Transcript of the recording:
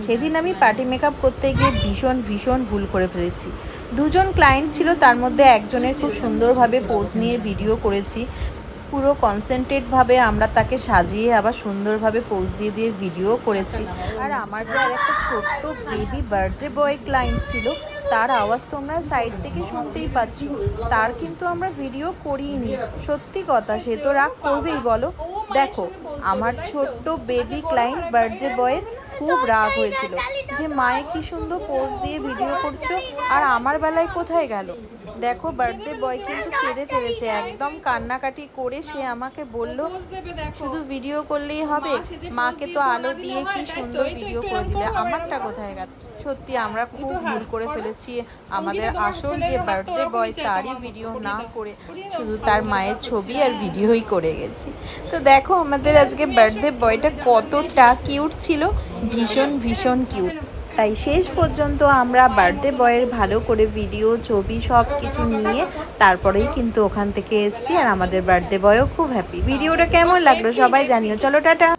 সেদিন আমি party makeup করতে গিয়ে ভীষণ ভুল করে ফেলেছি। দুজন ক্লায়েন্ট ছিল, তার মধ্যে একজনের খুব সুন্দরভাবে পোজ নিয়ে ভিডিও করেছি। পুরো কনসেন্ট্রেটভাবে আমরা তাকে সাজিয়ে আবার সুন্দরভাবে পোজ দিয়ে ভিডিও করেছি। আর আমার যে আর একটা ছোট্ট বেবি বার্থডে বয় ক্লায়েন্ট ছিল, তার আওয়াজ তোমরা সাইড থেকে শুনতেই পাচ্ছ। তার কিন্তু আমরা ভিডিও করিনি। সত্যি কথা, সে তো রাগ করবেই বলো। দেখো, আমার ছোট্ট বেবি ক্লায়েন্ট বার্থডে বয়ের খুব রাগ হয়েছিল যে মায়ে কি সুন্দর পোজ দিয়ে ভিডিও করছো আর আমার বেলায় কোথায় গেল। দেখো, বার্থডে বয় কিন্তু কেঁদে ফেলেছে, একদম কান্নাকাটি করে সে আমাকে বলল শুধু ভিডিও করলেই হবে, মাকে তো আলো দিয়ে কি সুন্দর ভিডিও করে দিলে, আমারটা কোথায় গেল। সত্যি আমরা খুব ভুল করে ফেলেছি। আমাদের আসল যে বার্থডে বয় তারই ভিডিও না করে শুধু তার মায়ের ছবি আর ভিডিওই করে গেছি। তো দেখো, আমাদের আজকে বার্থডে বয়টা কতটা কিউট ছিল, ভীষণ কিউট। তাই শেষ পর্যন্ত আমরা বার্থডে বয়ের ভালো করে ভিডিও, ছবি সব কিছু নিয়ে তারপরেই কিন্তু ওখান থেকে এসেছি। আর আমাদের বার্থডে বয়ও খুব হ্যাপি। ভিডিওটা কেমন লাগলো সবাই জানিও। চলো টাটা।